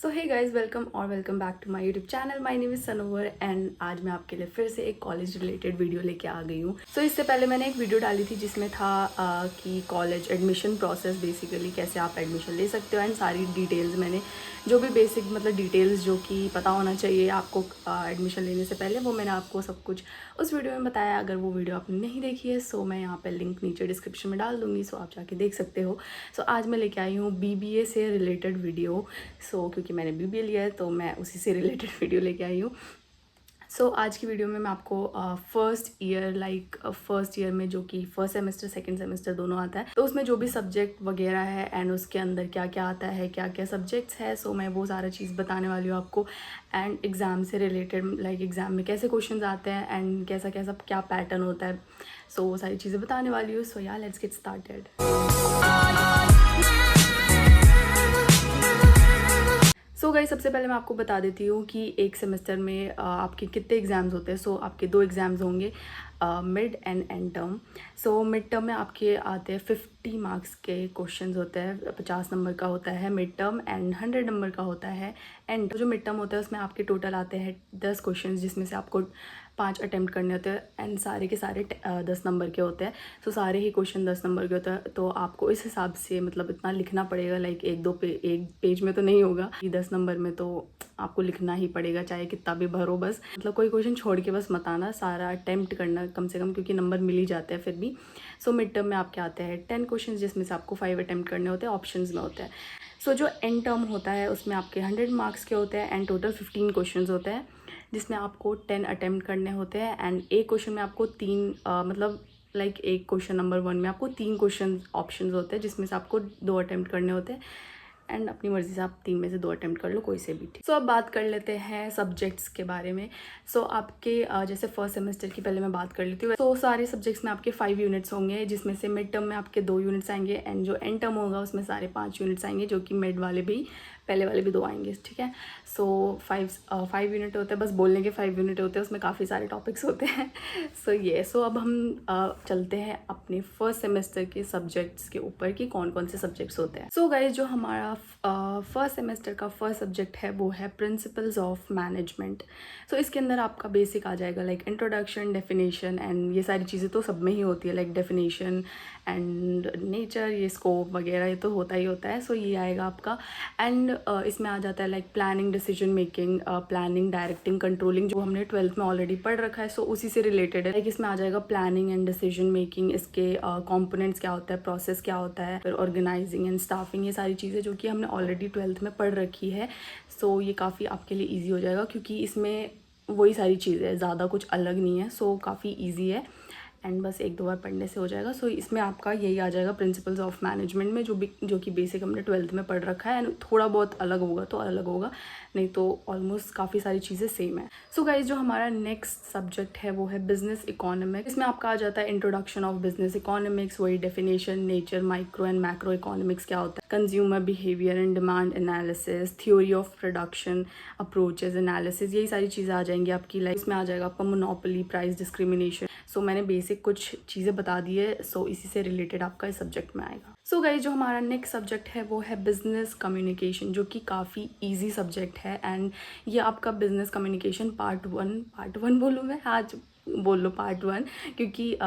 So hey guys, welcome back to my YouTube channel. My name is Sanobar and आज मैं आपके लिए फिर से एक कॉलेज रिलेटेड वीडियो लेके आ गई हूँ। सो इससे पहले मैंने एक वीडियो डाली थी जिसमें था कि कॉलेज एडमिशन प्रोसेस, बेसिकली कैसे आप एडमिशन ले सकते हो एंड सारी डिटेल्स मैंने जो भी बेसिक डिटेल्स जो कि पता होना चाहिए आपको एडमिशन लेने से पहले, वो मैंने आपको सब कुछ उस वीडियो में बताया। अगर वो वीडियो आपने नहीं देखी है सो मैं यहाँ पर लिंक नीचे डिस्क्रिप्शन में डाल दूँगी, सो आप जाके देख सकते हो। सो आज मैं लेके आई हूँ BBA से रिलेटेड वीडियो। क्योंकि मैंने BBA लिया है तो मैं उसी से रिलेटेड वीडियो लेके आई हूँ। आज की वीडियो में मैं आपको फर्स्ट ईयर में, जो कि फर्स्ट सेमेस्टर सेकंड सेमेस्टर दोनों आता है, तो उसमें जो भी सब्जेक्ट वगैरह है एंड उसके अंदर क्या क्या आता है, क्या क्या सब्जेक्ट्स है, मैं वो सारा चीज़ बताने वाली हूँ आपको। एंड एग्ज़ाम से रिलेटेड, एग्ज़ाम में कैसे क्वेश्चन आते हैं एंड कैसा कैसा क्या पैटर्न होता है, वो सारी चीज़ें बताने वाली हूँ। या लेट्स गेट स्टार्टेड। गाइस, सबसे पहले मैं आपको बता देती हूँ कि एक सेमेस्टर में आपके कितने एग्ज़ाम्स होते हैं। आपके 2 एग्ज़ाम्स होंगे, mid and and term. Mid term में आपके आते हैं 50 मार्क्स के क्वेश्चंस होते हैं, 50 नंबर का होता है मिड टर्म एंड 100 नंबर का होता है एंड। जो मिड टर्म होता है उसमें आपके टोटल आते हैं 10 क्वेश्चंस, जिसमें से आपको 5 अटैम्प्ट करने होते हैं एंड सारे के सारे 10 नंबर के होते हैं। सारे ही क्वेश्चन 10 नंबर के होते हैं, तो आपको इस हिसाब से इतना लिखना पड़ेगा। एक पेज में तो नहीं होगा कि 10 नंबर में, तो आपको लिखना ही पड़ेगा चाहे कितना भी भरो। बस कोई क्वेश्चन छोड़ के बस मत आना, सारा अटैम्प्ट करना कम से कम, क्योंकि नंबर मिल ही जाते हैं फिर भी। मिड टर्म में आपके आते हैं 10 क्वेश्चन, जिसमें से आपको 5 अटैम्प्ट करने होते हैं, ऑप्शंस में होता है। जो एंड टर्म होता है उसमें आपके 100 मार्क्स के होते हैं एंड टोटल 15 क्वेश्चन होते हैं, जिसमें आपको 10 अटैम्प्ट करने होते हैं एंड एक क्वेश्चन में आपको एक क्वेश्चन नंबर 1 में आपको 3 क्वेश्चन ऑप्शंस होते हैं, जिसमें से आपको 2 अटैम्प्ट करने होते हैं एंड अपनी मर्ज़ी से आप 3 में से 2 अटैम्प्ट कर लो, कोई से भी ठीक। अब बात कर लेते हैं सब्जेक्ट्स के बारे में। आपके जैसे फर्स्ट सेमेस्टर की पहले मैं बात कर लेती हूँ। सारे सब्जेक्ट्स में आपके 5 यूनिट्स होंगे, जिसमें से मिड टर्म में आपके 2 यूनिट्स आएंगे एंड जो एंड टर्म होगा उसमें सारे 5 यूनिट्स आएंगे, जो कि मिड वाले भी, पहले वाले भी 2 आएंगे, ठीक है। 5 यूनिट होते हैं, बस बोलने के 5 यूनिट होते हैं, उसमें काफ़ी सारे टॉपिक्स होते हैं। अब हम चलते हैं अपने फर्स्ट सेमेस्टर के सब्जेक्ट्स के ऊपर कि कौन कौन से सब्जेक्ट्स होते हैं। गाइस, जो हमारा फर्स्ट सेमेस्टर का फर्स्ट सब्जेक्ट है वो है प्रिंसिपल्स ऑफ मैनेजमेंट। इसके अंदर आपका बेसिक आ जाएगा इंट्रोडक्शन, डेफिनेशन एंड ये सारी चीज़ें तो सब में ही होती है, डेफिनेशन एंड नेचर, ये स्कोप वगैरह ये तो होता ही होता है। ये आएगा आपका एंड इसमें आ जाता है planning, decision making, planning, directing, controlling, जो हमने 12th में ऑलरेडी पढ़ रखा है। उसी से रिलेटेड है। इसमें आ जाएगा प्लानिंग एंड डिसीजन मेकिंग, इसके कंपोनेंट्स क्या होता है, प्रोसेस क्या होता है, फिर ऑर्गेनाइजिंग एंड स्टाफिंग, ये सारी चीज़ें जो कि हमने ऑलरेडी 12th में पढ़ रखी है। ये काफ़ी आपके लिए ईजी हो जाएगा, क्योंकि इसमें वही सारी चीज़ें हैं, ज़्यादा कुछ अलग नहीं है। काफ़ी ईजी है एंड बस 1-2 बार पढ़ने से हो जाएगा। इसमें आपका यही आ जाएगा प्रिंसिपल्स ऑफ मैनेजमेंट में, जो कि बेसिक हमने 12th में पढ़ रखा है एंड थोड़ा बहुत अलग होगा तो अलग होगा, नहीं तो ऑलमोस्ट काफ़ी सारी चीज़ें सेम है। गाइज, जो हमारा नेक्स्ट सब्जेक्ट है वो है बिजनेस इकोनॉमिक्स। इसमें आपका आ जाता है इंट्रोडक्शन ऑफ बिजनेस इकोनॉमिक्स, वही definition, nature, micro and macro economics क्या होता है, consumer behaviour and demand analysis, theory of production, approaches analysis, यही सारी चीज़ें आ जाएंगी आपकी। इसमें आ जाएगा आपका मोनोपोली, प्राइस डिस्क्रिमिनेशन। मैंने बेसिक कुछ चीज़ें बता दी है, इसी से रिलेटेड आपका इस सब्जेक्ट में आएगा। गाइज, जो हमारा नेक्स्ट सब्जेक्ट है वो है बिजनेस कम्युनिकेशन, जो कि काफ़ी इजी सब्जेक्ट है एंड ये आपका बिजनेस कम्युनिकेशन पार्ट वन बोलूँ मैं, आज बोल लो पार्ट 1, क्योंकि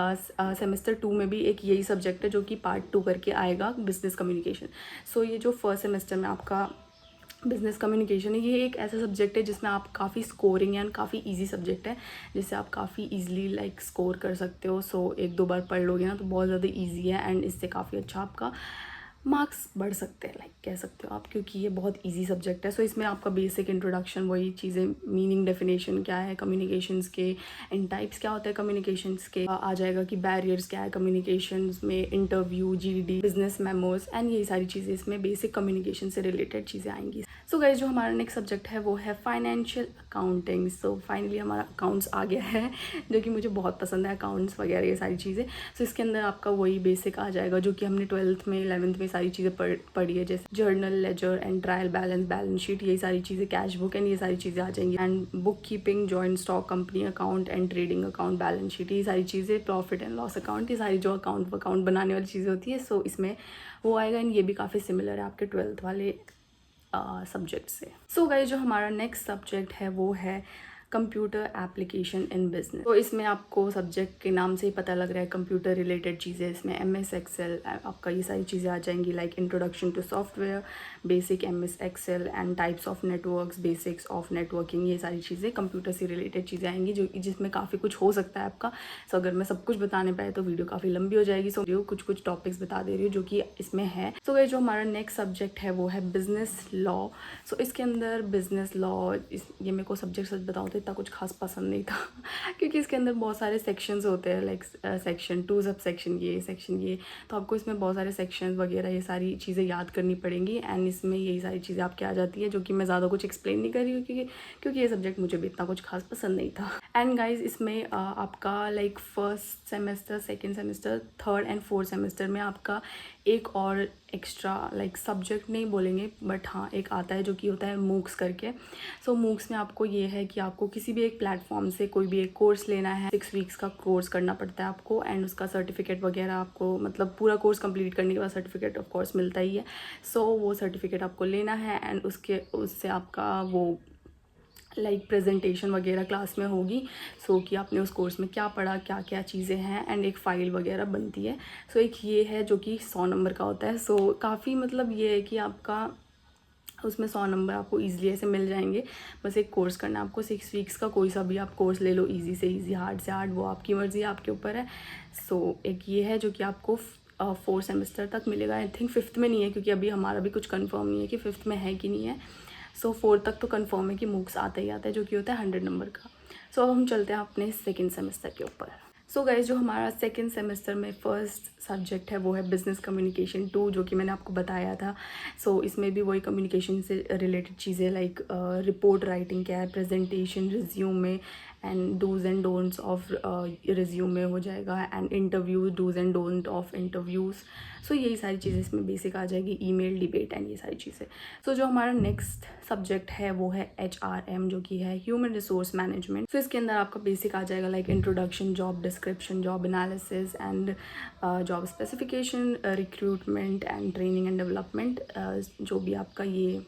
सेमेस्टर 2 में भी एक यही सब्जेक्ट है जो कि पार्ट 2 करके आएगा, बिजनेस कम्युनिकेशन। ये जो फर्स्ट सेमेस्टर में आपका बिजनेस कम्युनिकेशन है, ये एक ऐसा सब्जेक्ट है जिसमें आप काफ़ी स्कोरिंग एंड काफ़ी इजी सब्जेक्ट है, जिससे आप काफ़ी इजीली स्कोर कर सकते हो। 1-2 बार पढ़ लोगे ना तो बहुत ज़्यादा इजी है एंड इससे काफ़ी अच्छा आपका मार्क्स बढ़ सकते हैं, कह सकते हो आप, क्योंकि ये बहुत इजी सब्जेक्ट है। इसमें आपका बेसिक इंट्रोडक्शन, वही चीज़ें, मीनिंग, डेफिनेशन क्या है कम्युनिकेशंस के, इन टाइप्स क्या होता है कम्युनिकेशंस के, आ जाएगा कि बैरियर्स क्या है कम्युनिकेशंस में, interview, GD, business memos and यही सारी चीज़ें इसमें बेसिक कम्युनिकेशन से रिलेटेड चीज़ें आएंगी। गाइस, जो हमारा नेक्स्ट सब्जेक्ट है वो है फाइनेंशियल अकाउंटिंग। फाइनली हमारा अकाउंट्स आ गया है, जो कि मुझे बहुत पसंद है, अकाउंट्स वगैरह ये सारी चीज़ें। इसके अंदर आपका वही बेसिक आ जाएगा जो कि हमने 12th में 11th में सारी चीज़ें पढ़ी है, जैसे journal, ledger and trial balance, balance sheet, ये सारी चीज़ें, कैश बुक एंड ये सारी चीज़ें आ जाएंगी and book keeping, joint stock company account and trading account, balance sheet, ये सारी चीज़ें, प्रॉफिट एंड लॉस अकाउंट, ये सारी जो अकाउंट बनाने वाली चीज़ें होती है, इसमें वो आएगा एंड ये भी काफ़ी सिमिलर है आपके 12th वाले सब्जेक्ट से। सो गाइस जो हमारा नेक्स्ट सब्जेक्ट है वो है कंप्यूटर एप्लीकेशन इन बिजनेस। तो इसमें आपको सब्जेक्ट के नाम से ही पता लग रहा है कंप्यूटर रिलेटेड चीज़ें। इसमें MS एक्सेल आपका ये सारी चीज़ें आ जाएंगी, like introduction to software, basic MS Excel and types of networks, basics of networking, ये सारी चीज़ें कंप्यूटर से रिलेटेड चीज़ें आएंगी जो जिसमें काफ़ी कुछ हो सकता है आपका। सो अगर मैं सब कुछ बताने पाए तो वीडियो काफ़ी लंबी हो जाएगी। सो वीडियो कुछ टॉपिक्स बता दे रही हूँ जो कि इसमें है। सो गाइस जो हमारा नेक्स्ट सब्जेक्ट है वो है बिजनेस लॉ। सो इसके अंदर बिजनेस लॉ, ये मेरे को सब्जेक्ट सच बताऊँ इतना कुछ खास पसंद नहीं था क्योंकि इसके अंदर बहुत सारे सेक्शंस होते हैं, लाइक सेक्शन 2 सब सेक्शन ये, तो आपको इसमें बहुत सारे सेक्शंस वगैरह ये सारी चीज़ें याद करनी पड़ेंगी। एंड इसमें यही सारी चीज़ें आपके आ जाती है जो कि मैं ज़्यादा कुछ एक्सप्लेन नहीं कर रही हूँ क्योंकि ये सब्जेक्ट मुझे भी इतना कुछ खास पसंद नहीं था। एंड गाइज इसमें आपका like first semester, second semester, third and fourth semester में आपका एक और एक्स्ट्रा लाइक सब्जेक्ट नहीं बोलेंगे बट हाँ एक आता है जो कि होता है मूक्स करके। सो मूक्स में आपको ये है कि आपको किसी भी एक प्लेटफॉर्म से कोई भी एक कोर्स लेना है। 6 वीक्स का कोर्स करना पड़ता है आपको एंड उसका सर्टिफिकेट वगैरह आपको, मतलब पूरा कोर्स कंप्लीट करने के बाद सर्टिफिकेट ऑफ कोर्स मिलता ही है। सो वो सर्टिफिकेट आपको लेना है एंड उससे आपका वो लाइक प्रेजेंटेशन वगैरह क्लास में होगी। सो कि आपने उस कोर्स में क्या पढ़ा, क्या क्या चीज़ें हैं एंड एक फ़ाइल वगैरह बनती है। सो एक ये है जो कि 100 नंबर का होता है। सो काफ़ी मतलब ये है कि आपका उसमें 100 नंबर आपको ईजिली ऐसे मिल जाएंगे। बस एक कोर्स करना है आपको 6 वीक्स का, कोई सा भी आप कोर्स ले लो, इजी से इजी, हार्ड से हार्ड, वो आपकी मर्ज़ी है, आपके ऊपर है। सो एक ये है जो कि आपको 4 सेमेस्टर तक मिलेगा। आई थिंक 5th में नहीं है क्योंकि अभी हमारा भी कुछ कंफर्म नहीं है कि 5th में है कि नहीं है। सो 4 तक तो कंफर्म है कि मूक्स आता ही आता है जो कि होता है 100 नंबर का। सो अब हम चलते हैं अपने सेकेंड सेमेस्टर के ऊपर। सो गाइज जो हमारा सेकेंड सेमेस्टर में फर्स्ट सब्जेक्ट है वो है बिजनेस कम्युनिकेशन 2, जो कि मैंने आपको बताया था। सो इसमें भी वही कम्युनिकेशन से रिलेटेड चीज़ें लाइक रिपोर्ट राइटिंग क्या है, presentation, resume and do's and don'ts of resume हो जाएगा and interviews, do's and don't of interviews. So यही सारी चीज़ें इसमें बेसिक आ जाएगी, ईमेल, डिबेट एंड ये सारी चीज़ें। सो जो हमारा नेक्स्ट सब्जेक्ट है वो है HRM, जो कि है ह्यूमन रिसोर्स मैनेजमेंट। सो इसके अंदर आपका बेसिक आ जाएगा like introduction, job description, job analysis and job specification, recruitment and training and development, जो भी आपका ये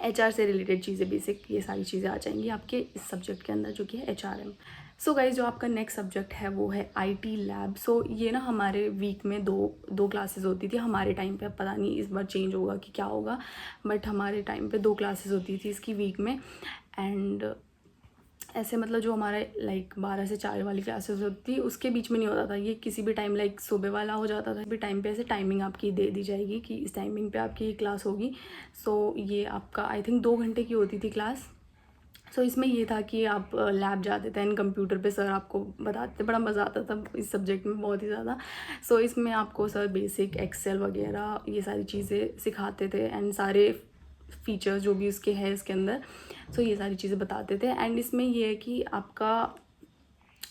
HR से रिलेटेड चीज़ें बेसिक ये सारी चीज़ें आ जाएंगी आपके इस सब्जेक्ट के अंदर जो कि है HRM। सो गाइज जो आपका नेक्स्ट सब्जेक्ट है वो है IT लैब। सो ये ना हमारे वीक में दो क्लासेस होती थी हमारे टाइम पे, अब पता नहीं इस बार चेंज होगा कि क्या होगा, बट हमारे टाइम पे 2 क्लासेस होती थी इसकी वीक में। एंड ऐसे मतलब जो हमारे लाइक 12 से 4 वाली क्लासेस होती थी उसके बीच में नहीं होता था ये, किसी भी टाइम लाइक सुबह वाला हो जाता था, भी टाइम पे ऐसे टाइमिंग आपकी दे दी जाएगी कि इस टाइमिंग पे आपकी ये क्लास होगी। सो ये आपका आई थिंक 2 घंटे की होती थी क्लास। सो इसमें ये था कि आप लैब जाते थे एंड कंप्यूटर पे सर आपको बताते, बड़ा मज़ा आता था इस सब्जेक्ट में बहुत ही ज़्यादा। सो इसमें आपको सर बेसिक एक्सेल वगैरह ये सारी चीज़ें सिखाते थे एंड सारे फीचर्स जो भी उसके हैं इसके अंदर, सो ये सारी चीज़ें बताते थे। एंड इसमें ये है कि आपका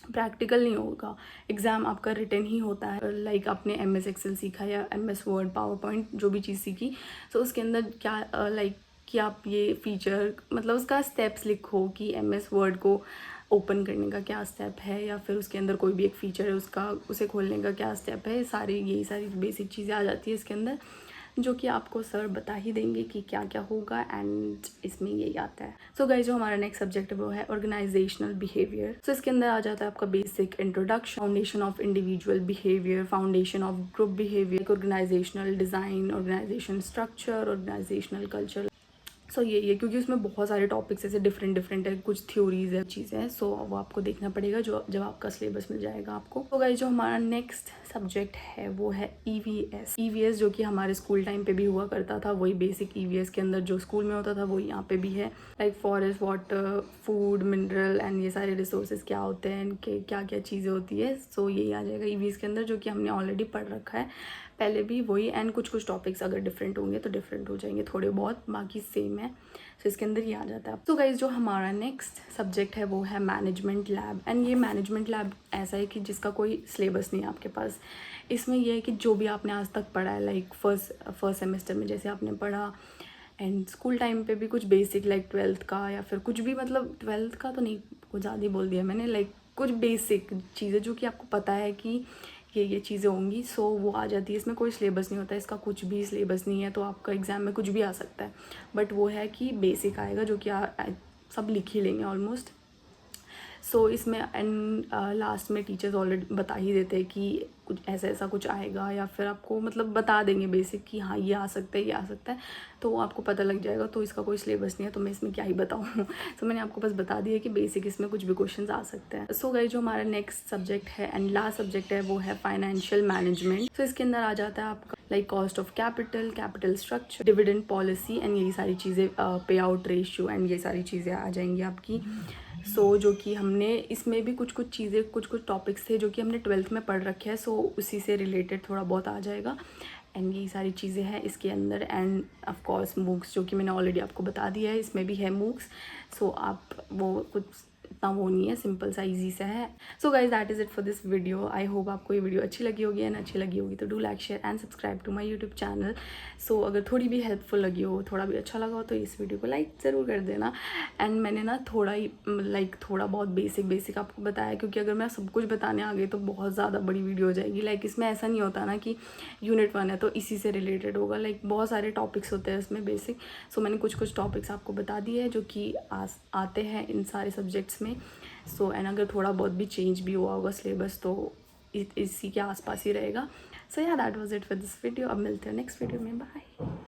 प्रैक्टिकल नहीं होगा, एग्ज़ाम आपका रिटन ही होता है। लाइक आपने MS एक्सेल सीखा या MS वर्ड, पावर पॉइंट, जो भी चीज़ सीखी, सो उसके अंदर क्या लाइक कि आप ये फीचर मतलब उसका स्टेप्स लिखो कि MS वर्ड को ओपन करने का क्या स्टेप है, या फिर उसके अंदर कोई भी एक फ़ीचर है उसका उसे खोलने का क्या स्टेप है, यही सारी बेसिक चीज़ें आ जाती है इसके अंदर जो कि आपको सर बता ही देंगे कि क्या क्या होगा एंड इसमें यही आता है। सो गाइस जो हमारा नेक्स्ट सब्जेक्ट है वो है ऑर्गेनाइजेशनल बिहेवियर। सो इसके अंदर आ जाता है आपका basic introduction, foundation of individual behaviour, foundation of group behaviour, organisational design, organisation structure, organisational culture. So ये क्योंकि उसमें बहुत सारे टॉपिक्स ऐसे डिफरेंट है, कुछ थ्योरीज है, चीज़ें हैं, सो वो आपको देखना पड़ेगा जो जब आपका सिलेबस मिल जाएगा आपको। तो गाइस जो हमारा नेक्स्ट सब्जेक्ट है वो है EVS जो कि हमारे स्कूल टाइम पे भी हुआ करता था, वही बेसिक EVS के अंदर जो स्कूल में होता था वही यहाँ पे भी है, like forest, water, food, mineral and ये सारे रिसोर्सेज क्या होते हैं, इनके क्या क्या चीज़ें होती है। सो यही आ जाएगा EVS के अंदर जो कि हमने ऑलरेडी पढ़ रखा है पहले भी वही, एंड कुछ टॉपिक्स अगर डिफरेंट होंगे तो डिफरेंट हो जाएंगे थोड़े बहुत, बाकी सेम है। सो इसके अंदर ये आ जाता है। तो गाइज जो हमारा नेक्स्ट सब्जेक्ट है वो है मैनेजमेंट लैब। एंड ये मैनेजमेंट लैब ऐसा है कि जिसका कोई सिलेबस नहीं है आपके पास। इसमें यह है कि जो भी आपने आज तक पढ़ा है, लाइक फर्स्ट सेमेस्टर में जैसे आपने पढ़ा, एंड स्कूल टाइम पे भी कुछ बेसिक लाइक 12th का, या फिर कुछ भी, मतलब 12th का तो नहीं, कुछ ज़्यादा ही बोल दिया मैंने, लाइक कुछ बेसिक चीज़ें जो कि आपको पता है कि ये चीज़ें होंगी, सो वो आ जाती है। इसमें कोई सिलेबस नहीं होता, इसका कुछ भी सिलेबस नहीं है, तो आपका एग्ज़ाम में कुछ भी आ सकता है। बट वो है कि बेसिक आएगा, जो कि सब लिख ही लेंगे ऑलमोस्ट। सो इसमें एंड लास्ट में टीचर्स ऑलरेडी बता ही देते हैं कि कुछ ऐसा ऐसा कुछ आएगा, या फिर आपको मतलब बता देंगे बेसिक कि हाँ ये आ सकता है, ये आ सकता है, तो वो आपको पता लग जाएगा। तो इसका कोई सिलेबस नहीं है, तो मैं इसमें क्या ही बताऊँ। तो मैंने आपको बस बता दिया कि बेसिक इसमें कुछ भी क्वेश्चन आ सकते हैं। सो गाइस, जो हमारा नेक्स्ट सब्जेक्ट है एंड लास्ट सब्जेक्ट है वो है फाइनेंशियल मैनेजमेंट। सो इसके अंदर आ जाता है आपका like cost of capital, capital structure, dividend policy and ये सारी चीज़ें, पे आउट रेशियो एंड ये सारी चीज़ें आ जाएंगी आपकी। सो जो कि हमने इसमें भी कुछ चीज़ें, कुछ टॉपिक्स थे जो कि हमने 12th में पढ़ रखे हैं, सो उसी से रिलेटेड थोड़ा बहुत आ जाएगा। एंड यही सारी चीज़ें हैं इसके अंदर। एंड ऑफ कोर्स मूक्स, जो कि मैंने ऑलरेडी आपको बता दिया है, इसमें भी है मूक्स। सो आप वो कुछ इतना वो नहीं है, सिंपल सा ईजी सा है। So guys, that is it for this video. I hope आपको ये वीडियो अच्छी लगी होगी, एंड अच्छी लगी होगी तो do like, share and subscribe to my YouTube channel. So अगर थोड़ी भी हेल्पफुल लगी हो, थोड़ा भी अच्छा लगा हो, तो इस वीडियो को लाइक ज़रूर कर देना। एंड मैंने ना थोड़ा ही थोड़ा बहुत बेसिक आपको बताया, क्योंकि अगर मैं सब कुछ बताने आ गई तो बहुत ज़्यादा बड़ी वीडियो हो जाएगी। इसमें ऐसा नहीं होता ना कि यूनिट 1 है तो इसी से रिलेटेड होगा, बहुत सारे टॉपिक्स होते हैं इसमें बेसिक। सो मैंने कुछ टॉपिक्स आपको बता दिए हैं जो कि आते हैं इन सारे सब्जेक्ट्स में। सो एंड अगर थोड़ा बहुत भी चेंज भी हुआ होगा सिलेबस, तो इसी के आसपास ही रहेगा। सो या that was it for this video. अब मिलते हैं नेक्स्ट वीडियो में, बाय।